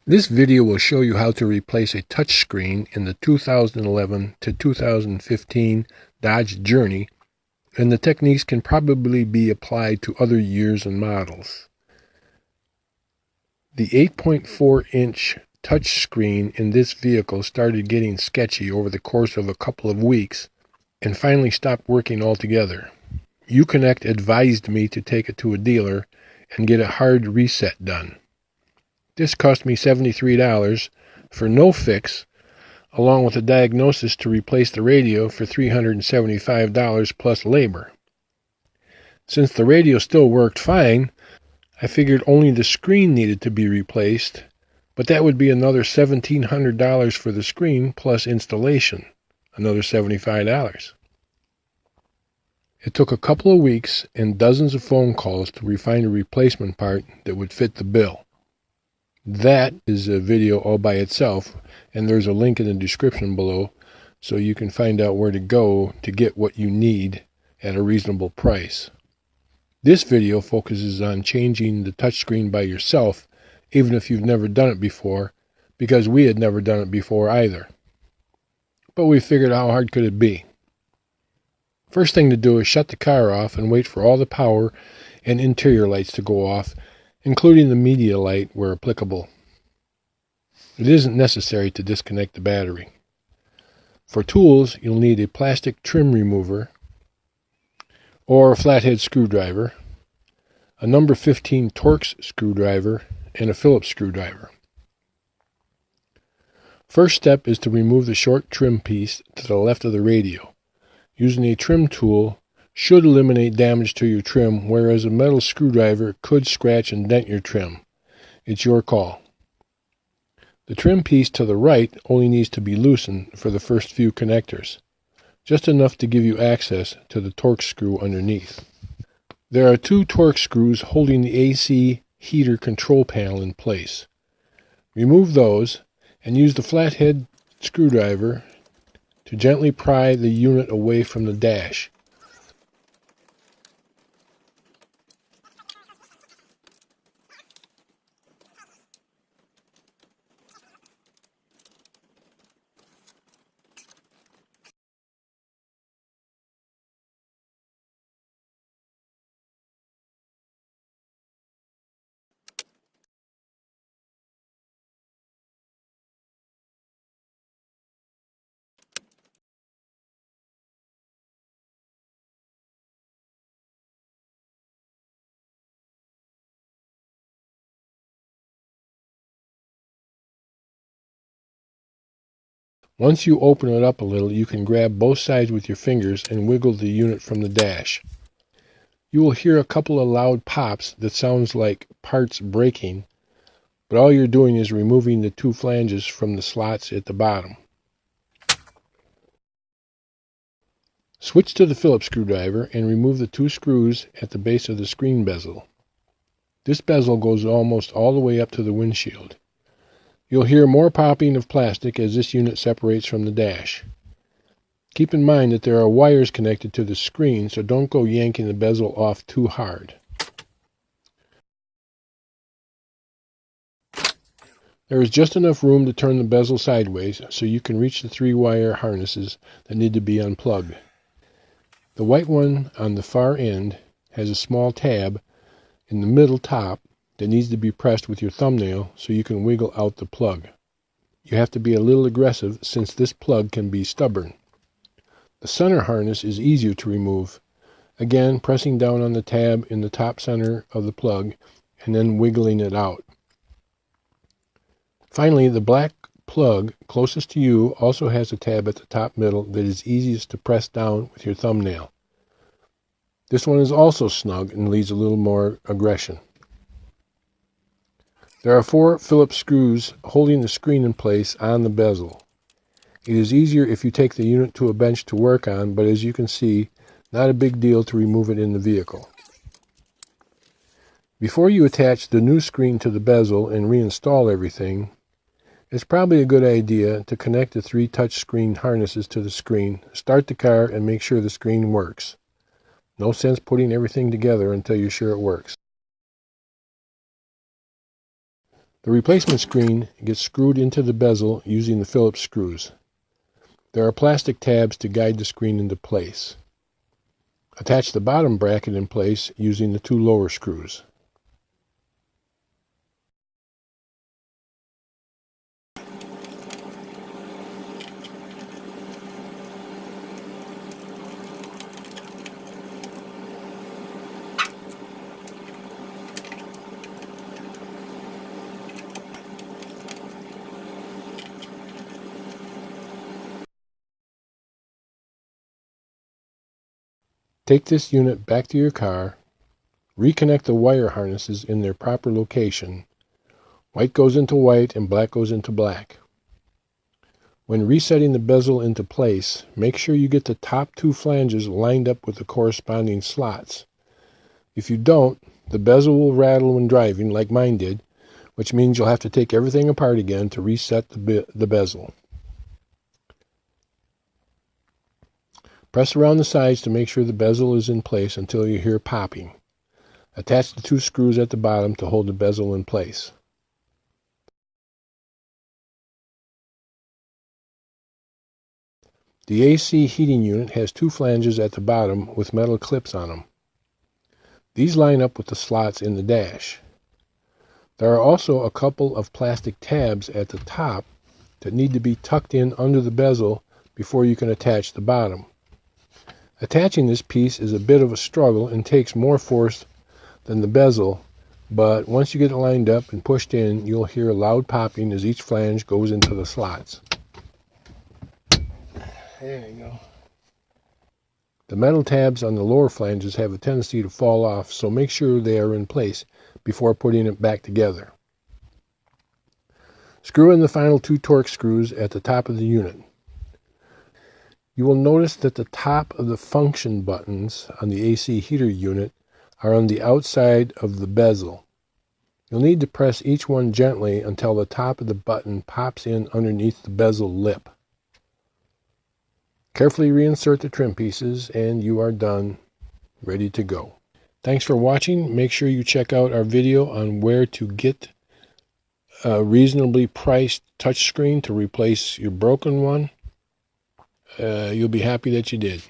This video will show you how to replace a touchscreen in the 2011 to 2015 Dodge Journey, and the techniques can probably be applied to other years and models. The 8.4-inch touchscreen in this vehicle started getting sketchy over the course of a couple of weeks and finally stopped working altogether. Uconnect advised me to take it to a dealer and get a hard reset done. This cost me $73 for no fix, along with a diagnosis to replace the radio for $375 plus labor. Since the radio still worked fine, I figured only the screen needed to be replaced, but that would be another $1,700 for the screen plus installation, another $75. It took a couple of weeks and dozens of phone calls to find a replacement part that would fit the bill. That is a video all by itself, and there's a link in the description below so you can find out where to go to get what you need at a reasonable price. This video focuses on changing the touchscreen by yourself, even if you've never done it before, because we had never done it before either. But we figured how hard could it be? First thing to do is shut the car off and wait for all the power and interior lights to go off, including the media light where applicable. It isn't necessary to disconnect the battery. For tools, you'll need a plastic trim remover or a flathead screwdriver, a number 15 Torx screwdriver, and a Phillips screwdriver. First step is to remove the short trim piece to the left of the radio. Using a trim tool should eliminate damage to your trim, whereas a metal screwdriver could scratch and dent your trim. It's your call. The trim piece to the right only needs to be loosened for the first few connectors, just enough to give you access to the Torx screw underneath. There are two Torx screws holding the AC heater control panel in place. Remove those and use the flathead screwdriver to gently pry the unit away from the dash. Once you open it up a little, you can grab both sides with your fingers and wiggle the unit from the dash. You will hear a couple of loud pops that sounds like parts breaking, but all you're doing is removing the two flanges from the slots at the bottom. Switch to the Phillips screwdriver and remove the two screws at the base of the screen bezel. This bezel goes almost all the way up to the windshield. You'll hear more popping of plastic as this unit separates from the dash. Keep in mind that there are wires connected to the screen, so don't go yanking the bezel off too hard. There is just enough room to turn the bezel sideways so you can reach the 3-wire harnesses that need to be unplugged. The white one on the far end has a small tab in the middle top that needs to be pressed with your thumbnail so you can wiggle out the plug. You have to be a little aggressive since this plug can be stubborn. The center harness is easier to remove. Again, pressing down on the tab in the top center of the plug and then wiggling it out. Finally, the black plug closest to you also has a tab at the top middle that is easiest to press down with your thumbnail. This one is also snug and needs a little more aggression. There are 4 Phillips screws holding the screen in place on the bezel. It is easier if you take the unit to a bench to work on, but as you can see, not a big deal to remove it in the vehicle. Before you attach the new screen to the bezel and reinstall everything, it's probably a good idea to connect the 3 touchscreen harnesses to the screen, start the car, and make sure the screen works. No sense putting everything together until you're sure it works. The replacement screen gets screwed into the bezel using the Phillips screws. There are plastic tabs to guide the screen into place. Attach the bottom bracket in place using the 2 lower screws. Take this unit back to your car, reconnect the wire harnesses in their proper location. White goes into white and black goes into black. When resetting the bezel into place, make sure you get the top 2 flanges lined up with the corresponding slots. If you don't, the bezel will rattle when driving, like mine did, which means you'll have to take everything apart again to reset the bezel. Press around the sides to make sure the bezel is in place until you hear popping. Attach the 2 screws at the bottom to hold the bezel in place. The AC heating unit has 2 flanges at the bottom with metal clips on them. These line up with the slots in the dash. There are also a couple of plastic tabs at the top that need to be tucked in under the bezel before you can attach the bottom. Attaching this piece is a bit of a struggle and takes more force than the bezel, but once you get it lined up and pushed in, you'll hear a loud popping as each flange goes into the slots. There you go. The metal tabs on the lower flanges have a tendency to fall off, so make sure they are in place before putting it back together. Screw in the final 2 Torx screws at the top of the unit. You will notice that the top of the function buttons on the AC heater unit are on the outside of the bezel. You'll need to press each one gently until the top of the button pops in underneath the bezel lip. Carefully reinsert the trim pieces and you are done, ready to go. Thanks for watching. Make sure you check out our video on where to get a reasonably priced touchscreen to replace your broken one. You'll be happy that you did.